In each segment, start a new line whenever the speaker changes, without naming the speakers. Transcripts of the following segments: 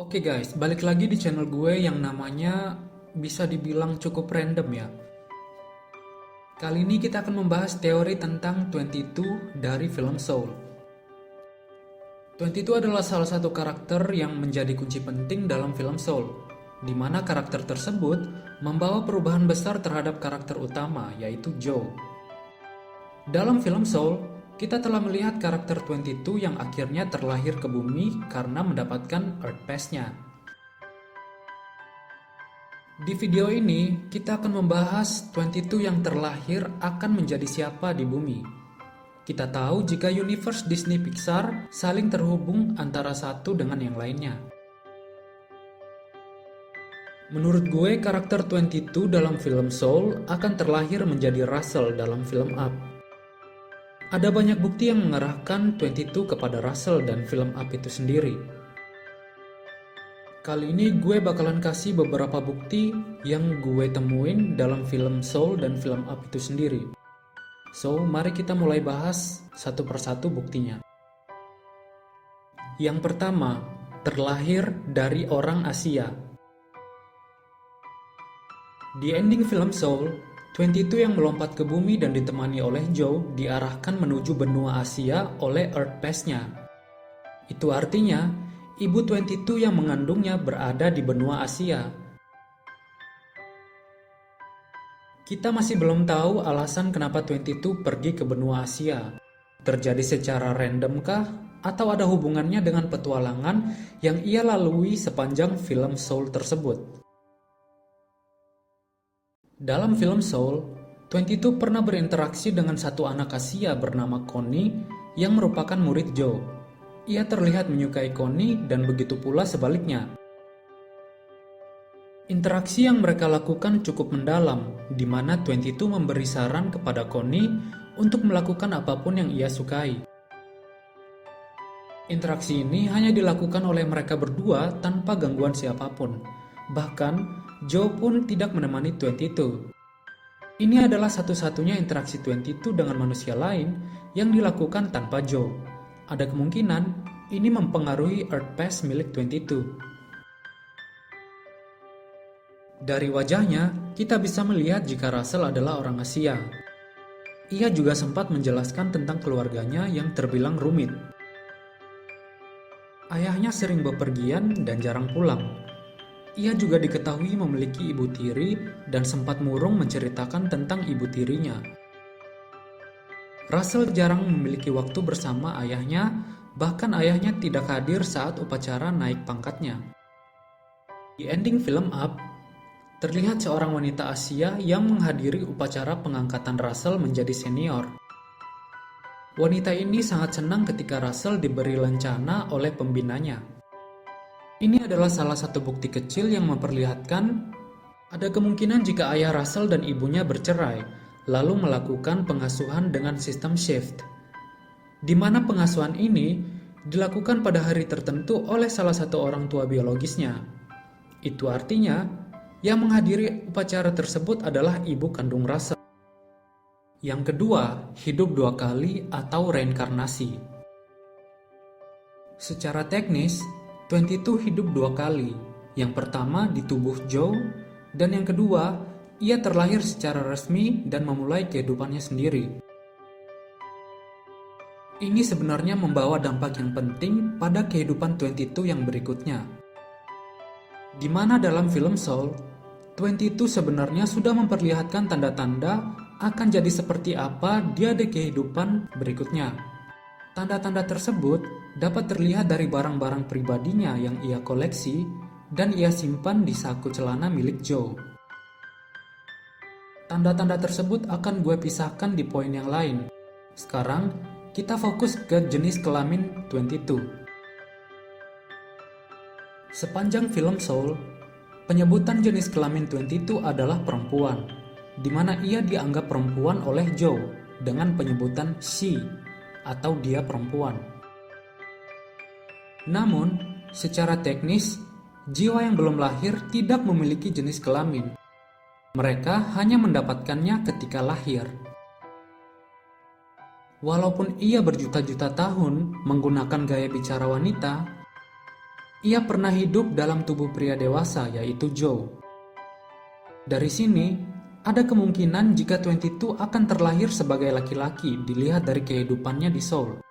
Oke guys, balik lagi di channel gue yang namanya bisa dibilang cukup random ya. Kali ini kita akan membahas teori tentang 22 dari film Soul. 22 adalah salah satu karakter yang menjadi kunci penting dalam film Soul, di mana karakter tersebut membawa perubahan besar terhadap karakter utama, yaitu Joe. Dalam film Soul, kita telah melihat karakter 22 yang akhirnya terlahir ke bumi karena mendapatkan Earth Pass-nya. Di video ini, kita akan membahas 22 yang terlahir akan menjadi siapa di bumi. Kita tahu jika universe Disney Pixar saling terhubung antara satu dengan yang lainnya. Menurut gue, karakter 22 dalam film Soul akan terlahir menjadi Russell dalam film Up. Ada banyak bukti yang mengarahkan 22 kepada Russell dan film Up itu sendiri. Kali ini gue bakalan kasih beberapa bukti yang gue temuin dalam film Soul dan film Up itu sendiri. So, mari kita mulai bahas satu persatu buktinya. Yang pertama, terlahir dari orang Asia. Di ending film Soul, 22 yang melompat ke bumi dan ditemani oleh Joe diarahkan menuju benua Asia oleh Earth Pass-nya. Itu artinya, ibu 22 yang mengandungnya berada di benua Asia. Kita masih belum tahu alasan kenapa 22 pergi ke benua Asia. Terjadi secara random kah? Atau ada hubungannya dengan petualangan yang ia lalui sepanjang film Soul tersebut? Dalam film Soul, 22 pernah berinteraksi dengan satu anak Asia bernama Connie yang merupakan murid Joe. Ia terlihat menyukai Connie dan begitu pula sebaliknya. Interaksi yang mereka lakukan cukup mendalam, di mana 22 memberi saran kepada Connie untuk melakukan apapun yang ia sukai. Interaksi ini hanya dilakukan oleh mereka berdua tanpa gangguan siapapun. Bahkan, Joe pun tidak menemani 22. Ini adalah satu-satunya interaksi 22 dengan manusia lain yang dilakukan tanpa Joe. Ada kemungkinan ini mempengaruhi Earth Pass milik 22. Dari wajahnya, kita bisa melihat jika Russell adalah orang Asia. Ia juga sempat menjelaskan tentang keluarganya yang terbilang rumit. Ayahnya sering bepergian dan jarang pulang. Ia juga diketahui memiliki ibu tiri dan sempat murung menceritakan tentang ibu tirinya. Russell jarang memiliki waktu bersama ayahnya, bahkan ayahnya tidak hadir saat upacara naik pangkatnya. Di ending film Up, terlihat seorang wanita Asia yang menghadiri upacara pengangkatan Russell menjadi senior. Wanita ini sangat senang ketika Russell diberi lencana oleh pembinanya. Ini adalah salah satu bukti kecil yang memperlihatkan ada kemungkinan jika ayah Russell dan ibunya bercerai, lalu melakukan pengasuhan dengan sistem shift, di mana pengasuhan ini dilakukan pada hari tertentu oleh salah satu orang tua biologisnya. Itu artinya, yang menghadiri upacara tersebut adalah ibu kandung Russell. Yang kedua, hidup dua kali atau reinkarnasi. Secara teknis, 22 hidup dua kali. Yang pertama di tubuh Joe, dan yang kedua, ia terlahir secara resmi dan memulai kehidupannya sendiri. Ini sebenarnya membawa dampak yang penting pada kehidupan 22 yang berikutnya. Di mana dalam film Soul, 22 sebenarnya sudah memperlihatkan tanda-tanda akan jadi seperti apa dia di kehidupan berikutnya. Tanda-tanda tersebut dapat terlihat dari barang-barang pribadinya yang ia koleksi dan ia simpan di saku celana milik Joe. Tanda-tanda tersebut akan gue pisahkan di poin yang lain. Sekarang, kita fokus ke jenis kelamin 22. Sepanjang film Soul, penyebutan jenis kelamin 22 adalah perempuan, di mana ia dianggap perempuan oleh Joe dengan penyebutan she atau dia perempuan. Namun, secara teknis, jiwa yang belum lahir tidak memiliki jenis kelamin. Mereka hanya mendapatkannya ketika lahir. Walaupun ia berjuta-juta tahun menggunakan gaya bicara wanita, ia pernah hidup dalam tubuh pria dewasa yaitu Joe. Dari sini, ada kemungkinan jika 22 akan terlahir sebagai laki-laki dilihat dari kehidupannya di Seoul.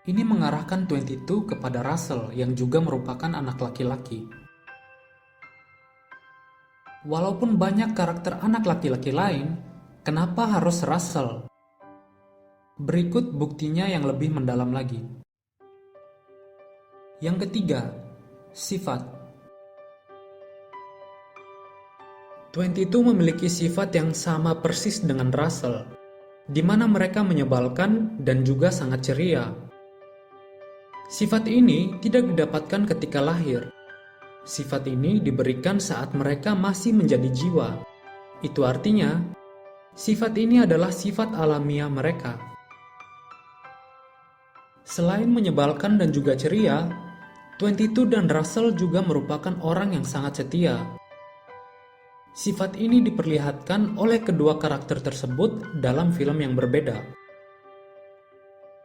Ini mengarahkan 22 kepada Russell yang juga merupakan anak laki-laki. Walaupun banyak karakter anak laki-laki lain, kenapa harus Russell? Berikut buktinya yang lebih mendalam lagi. Yang ketiga, sifat. 22 memiliki sifat yang sama persis dengan Russell, di mana mereka menyebalkan dan juga sangat ceria. Sifat ini tidak didapatkan ketika lahir. Sifat ini diberikan saat mereka masih menjadi jiwa. Itu artinya, sifat ini adalah sifat alamiah mereka. Selain menyebalkan dan juga ceria, 22 dan Russell juga merupakan orang yang sangat setia. Sifat ini diperlihatkan oleh kedua karakter tersebut dalam film yang berbeda.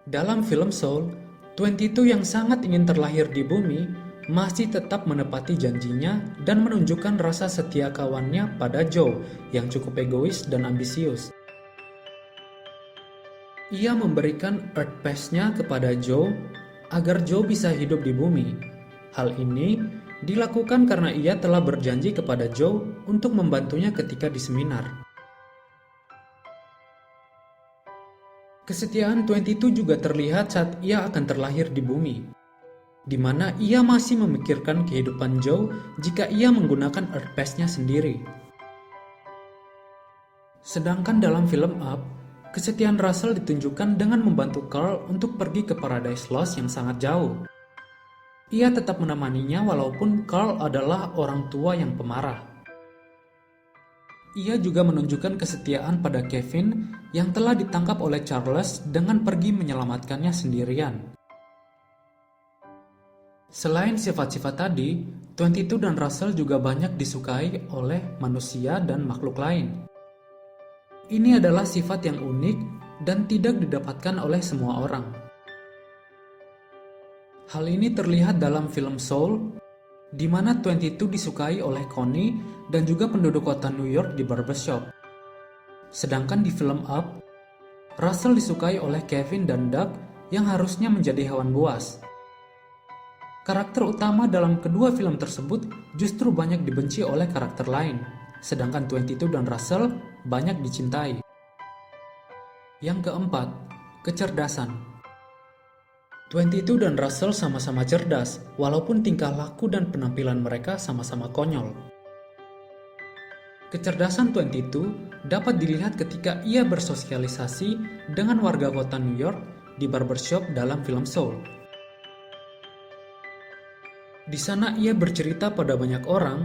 Dalam film Soul, 22 yang sangat ingin terlahir di bumi masih tetap menepati janjinya dan menunjukkan rasa setia kawannya pada Joe yang cukup egois dan ambisius. Ia memberikan Earth Pass-nya kepada Joe agar Joe bisa hidup di bumi. Hal ini dilakukan karena ia telah berjanji kepada Joe untuk membantunya ketika di seminar. Kesetiaan 22 juga terlihat saat ia akan terlahir di bumi, di mana ia masih memikirkan kehidupan Joe jika ia menggunakan Earth Pass-nya sendiri. Sedangkan dalam film Up, kesetiaan Russell ditunjukkan dengan membantu Carl untuk pergi ke Paradise Lost yang sangat jauh. Ia tetap menemaninya walaupun Carl adalah orang tua yang pemarah. Ia juga menunjukkan kesetiaan pada Kevin yang telah ditangkap oleh Charles dengan pergi menyelamatkannya sendirian. Selain sifat-sifat tadi, 22 dan Russell juga banyak disukai oleh manusia dan makhluk lain. Ini adalah sifat yang unik dan tidak didapatkan oleh semua orang. Hal ini terlihat dalam film Soul, di mana 22 disukai oleh Connie dan juga penduduk kota New York di barbershop. Sedangkan di film Up, Russell disukai oleh Kevin dan Doug yang harusnya menjadi hewan buas. Karakter utama dalam kedua film tersebut justru banyak dibenci oleh karakter lain, sedangkan 22 dan Russell banyak dicintai. Yang keempat, kecerdasan. 22 dan Russell sama-sama cerdas, walaupun tingkah laku dan penampilan mereka sama-sama konyol. Kecerdasan 22 dapat dilihat ketika ia bersosialisasi dengan warga kota New York di barbershop dalam film Soul. Di sana ia bercerita pada banyak orang,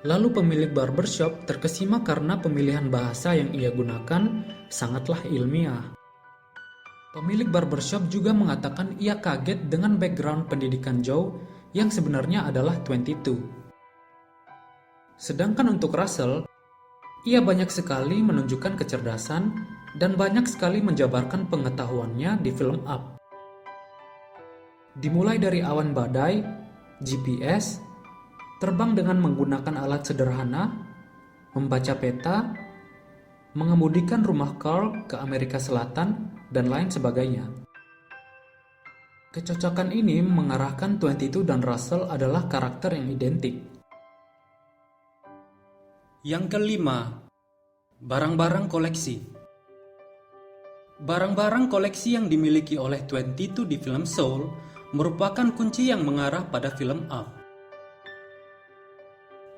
lalu pemilik barbershop terkesima karena pemilihan bahasa yang ia gunakan sangatlah ilmiah. Pemilik barbershop juga mengatakan ia kaget dengan background pendidikan Joe yang sebenarnya adalah 22. Sedangkan untuk Russell, ia banyak sekali menunjukkan kecerdasan dan banyak sekali menjabarkan pengetahuannya di film Up. Dimulai dari awan badai, GPS, terbang dengan menggunakan alat sederhana, membaca peta, mengemudikan rumah Carl ke Amerika Selatan, dan lain sebagainya. Kecocokan ini mengarahkan 22 dan Russell adalah karakter yang identik. Yang kelima, barang-barang koleksi. Barang-barang koleksi yang dimiliki oleh 22 di film Soul merupakan kunci yang mengarah pada film Up.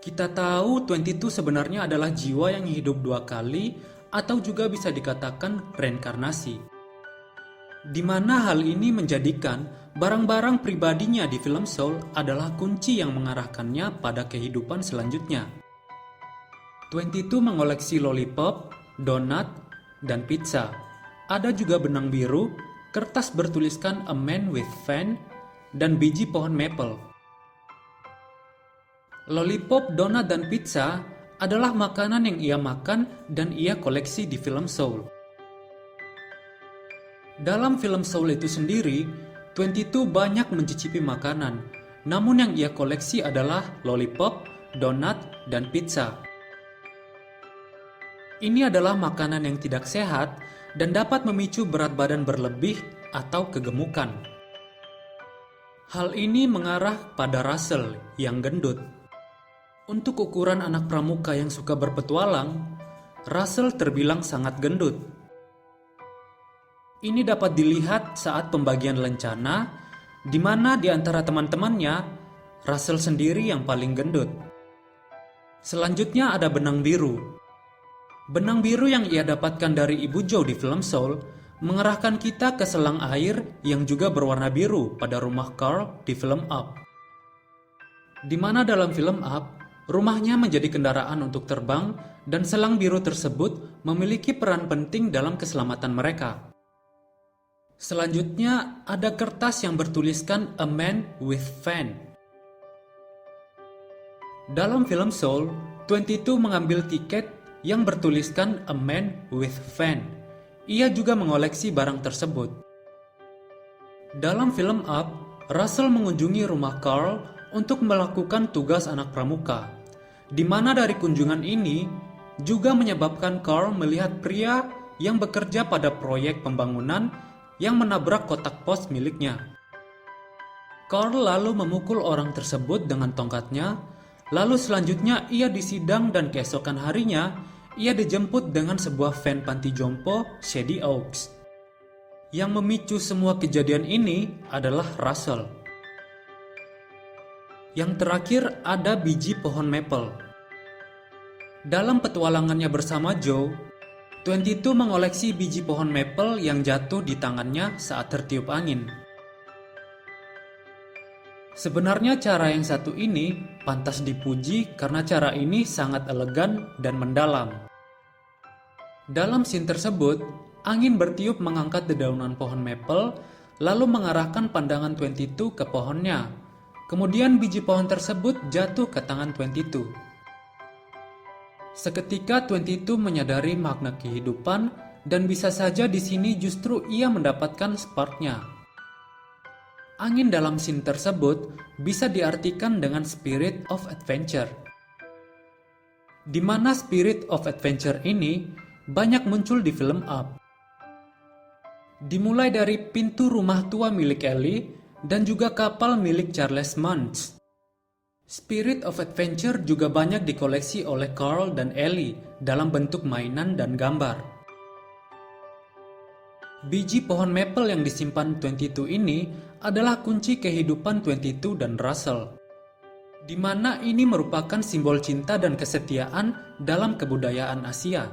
Kita tahu 22 sebenarnya adalah jiwa yang hidup dua kali atau juga bisa dikatakan reinkarnasi. Di mana hal ini menjadikan barang-barang pribadinya di film Soul adalah kunci yang mengarahkannya pada kehidupan selanjutnya. 22 mengoleksi lollipop, donat, dan pizza. Ada juga benang biru, kertas bertuliskan A Man with Fan, dan biji pohon maple. Lollipop, donat, dan pizza adalah makanan yang ia makan dan ia koleksi di film Soul. Dalam film Soul itu sendiri, 22 banyak mencicipi makanan, namun yang ia koleksi adalah lollipop, donat, dan pizza. Ini adalah makanan yang tidak sehat dan dapat memicu berat badan berlebih atau kegemukan. Hal ini mengarah pada Russell yang gendut. Untuk ukuran anak pramuka yang suka berpetualang, Russell terbilang sangat gendut. Ini dapat dilihat saat pembagian lencana, di mana di antara teman-temannya, Russell sendiri yang paling gendut. Selanjutnya ada benang biru. Benang biru yang ia dapatkan dari Ibu Jo di film Soul mengerahkan kita ke selang air yang juga berwarna biru pada rumah Carl di film Up. Di mana dalam film Up, rumahnya menjadi kendaraan untuk terbang dan selang biru tersebut memiliki peran penting dalam keselamatan mereka. Selanjutnya ada kertas yang bertuliskan A Man with Fan. Dalam film Soul, 22 mengambil tiket yang bertuliskan A Man with Fan. Ia juga mengoleksi barang tersebut. Dalam film Up, Russell mengunjungi rumah Carl untuk melakukan tugas anak pramuka, di mana dari kunjungan ini juga menyebabkan Carl melihat pria yang bekerja pada proyek pembangunan yang menabrak kotak pos miliknya. Carl lalu memukul orang tersebut dengan tongkatnya, lalu selanjutnya ia disidang dan keesokan harinya ia dijemput dengan sebuah van panti jompo Shady Oaks. Yang memicu semua kejadian ini adalah Russell. Yang terakhir ada biji pohon maple. Dalam petualangannya bersama Joe, 22 mengoleksi biji pohon maple yang jatuh di tangannya saat tertiup angin. Sebenarnya cara yang satu ini pantas dipuji karena cara ini sangat elegan dan mendalam. Dalam scene tersebut, angin bertiup mengangkat dedaunan pohon maple, lalu mengarahkan pandangan 22 ke pohonnya. Kemudian biji pohon tersebut jatuh ke tangan 22. Seketika 22 menyadari makna kehidupan dan bisa saja di sini justru ia mendapatkan spark-nya. Angin dalam scene tersebut bisa diartikan dengan spirit of adventure. Di mana spirit of adventure ini banyak muncul di film Up. Dimulai dari pintu rumah tua milik Ellie dan juga kapal milik Charles Muntz. Spirit of Adventure juga banyak dikoleksi oleh Carl dan Ellie dalam bentuk mainan dan gambar. Biji pohon maple yang disimpan 22 ini adalah kunci kehidupan 22 dan Russell, di mana ini merupakan simbol cinta dan kesetiaan dalam kebudayaan Asia.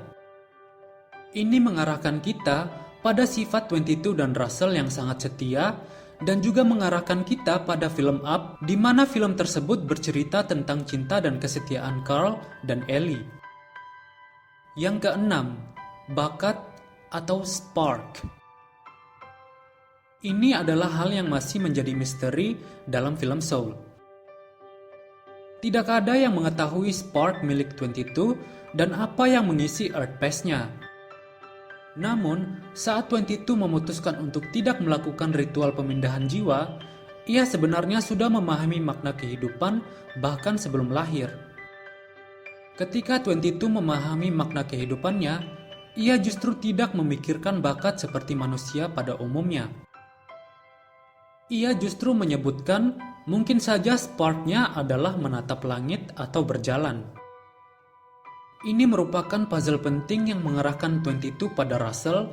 Ini mengarahkan kita pada sifat 22 dan Russell yang sangat setia, dan juga mengarahkan kita pada film Up, di mana film tersebut bercerita tentang cinta dan kesetiaan Carl dan Ellie. Yang keenam, bakat atau spark. Ini adalah hal yang masih menjadi misteri dalam film Soul. Tidak ada yang mengetahui spark milik 22 dan apa yang mengisi Earth Pass-nya. Namun, saat 22 memutuskan untuk tidak melakukan ritual pemindahan jiwa, ia sebenarnya sudah memahami makna kehidupan bahkan sebelum lahir. Ketika 22 memahami makna kehidupannya, ia justru tidak memikirkan bakat seperti manusia pada umumnya. Ia justru menyebutkan mungkin saja spark-nya adalah menatap langit atau berjalan. Ini merupakan puzzle penting yang mengarahkan 22 pada Russell,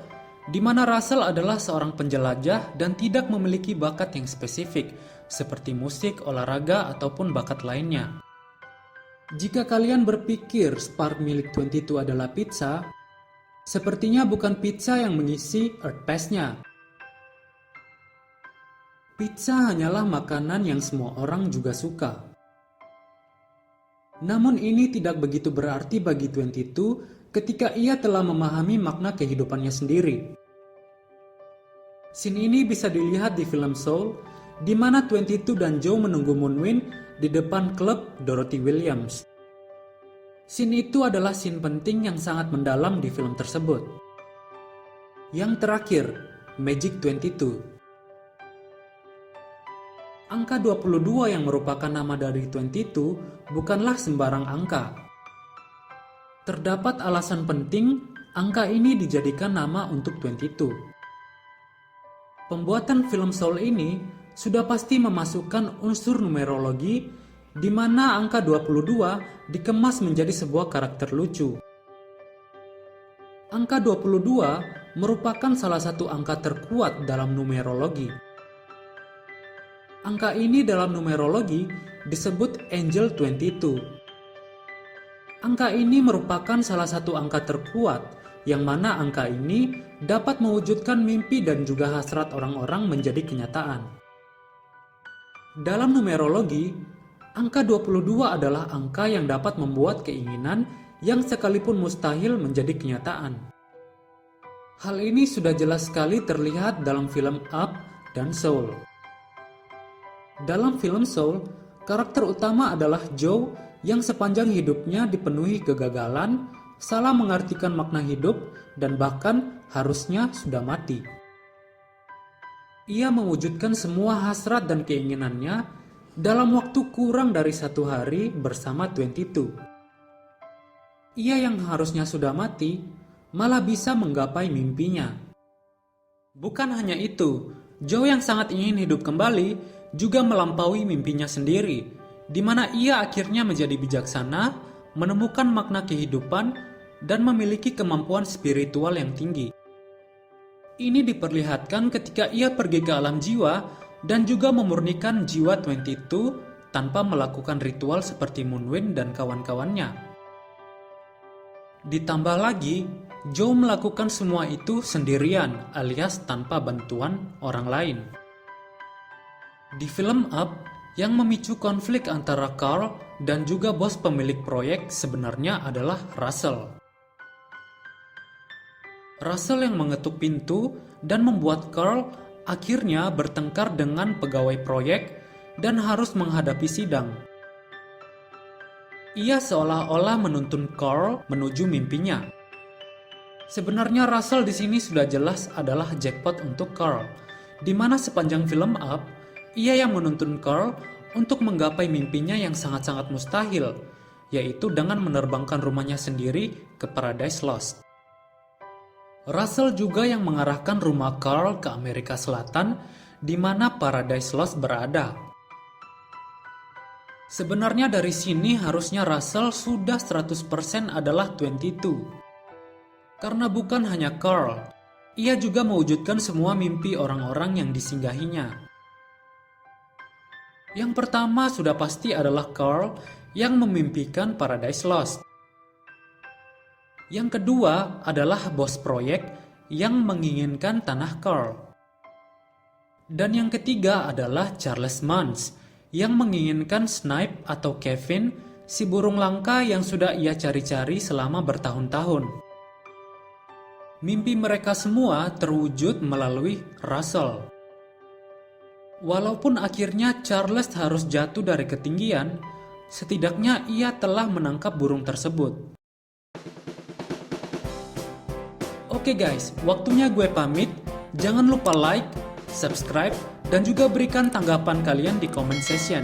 di mana Russell adalah seorang penjelajah dan tidak memiliki bakat yang spesifik, seperti musik, olahraga, ataupun bakat lainnya. Jika kalian berpikir spark milik 22 adalah pizza, sepertinya bukan pizza yang mengisi Earth Pass-nya. Pizza hanyalah makanan yang semua orang juga suka. Namun ini tidak begitu berarti bagi 22 ketika ia telah memahami makna kehidupannya sendiri. Scene ini bisa dilihat di film Soul, di mana 22 dan Joe menunggu Moonwind di depan klub Dorothy Williams. Scene itu adalah scene penting yang sangat mendalam di film tersebut. Yang terakhir, Magic 22. Angka 22 yang merupakan nama dari 22 bukanlah sembarang angka. Terdapat alasan penting angka ini dijadikan nama untuk 22. Pembuatan film Soul ini sudah pasti memasukkan unsur numerologi di mana angka 22 dikemas menjadi sebuah karakter lucu. Angka 22 merupakan salah satu angka terkuat dalam numerologi. Angka ini dalam numerologi disebut Angel 22. Angka ini merupakan salah satu angka terkuat yang mana angka ini dapat mewujudkan mimpi dan juga hasrat orang-orang menjadi kenyataan. Dalam numerologi, angka 22 adalah angka yang dapat membuat keinginan yang sekalipun mustahil menjadi kenyataan. Hal ini sudah jelas sekali terlihat dalam film Up dan Soul. Dalam film Soul, karakter utama adalah Joe yang sepanjang hidupnya dipenuhi kegagalan, salah mengartikan makna hidup, dan bahkan harusnya sudah mati. Ia mewujudkan semua hasrat dan keinginannya dalam waktu kurang dari 1 hari bersama 22. Ia yang harusnya sudah mati, malah bisa menggapai mimpinya. Bukan hanya itu, Joe yang sangat ingin hidup kembali juga melampaui mimpinya sendiri, di mana ia akhirnya menjadi bijaksana, menemukan makna kehidupan, dan memiliki kemampuan spiritual yang tinggi. Ini diperlihatkan ketika ia pergi ke alam jiwa dan juga memurnikan jiwa 22 tanpa melakukan ritual seperti Moonwind dan kawan-kawannya. Ditambah lagi, Joe melakukan semua itu sendirian alias tanpa bantuan orang lain. Di film Up, yang memicu konflik antara Carl dan juga bos pemilik proyek sebenarnya adalah Russell. Russell yang mengetuk pintu dan membuat Carl akhirnya bertengkar dengan pegawai proyek dan harus menghadapi sidang. Ia seolah-olah menuntun Carl menuju mimpinya. Sebenarnya Russell di sini sudah jelas adalah jackpot untuk Carl, di mana sepanjang film Up, ia yang menuntun Carl untuk menggapai mimpinya yang sangat-sangat mustahil, yaitu dengan menerbangkan rumahnya sendiri ke Paradise Lost. Russell juga yang mengarahkan rumah Carl ke Amerika Selatan, di mana Paradise Lost berada. Sebenarnya dari sini harusnya Russell sudah 100% adalah 22. Karena bukan hanya Carl, ia juga mewujudkan semua mimpi orang-orang yang disinggahinya. Yang pertama sudah pasti adalah Carl yang memimpikan Paradise Lost. Yang kedua adalah bos proyek yang menginginkan tanah Carl. Dan yang ketiga adalah Charles Mans yang menginginkan Snipe atau Kevin, si burung langka yang sudah ia cari-cari selama bertahun-tahun. Mimpi mereka semua terwujud melalui Russell. Walaupun akhirnya Charles harus jatuh dari ketinggian, setidaknya ia telah menangkap burung tersebut. Oke guys, waktunya gue pamit. Jangan lupa like, subscribe, dan juga berikan tanggapan kalian di comment section.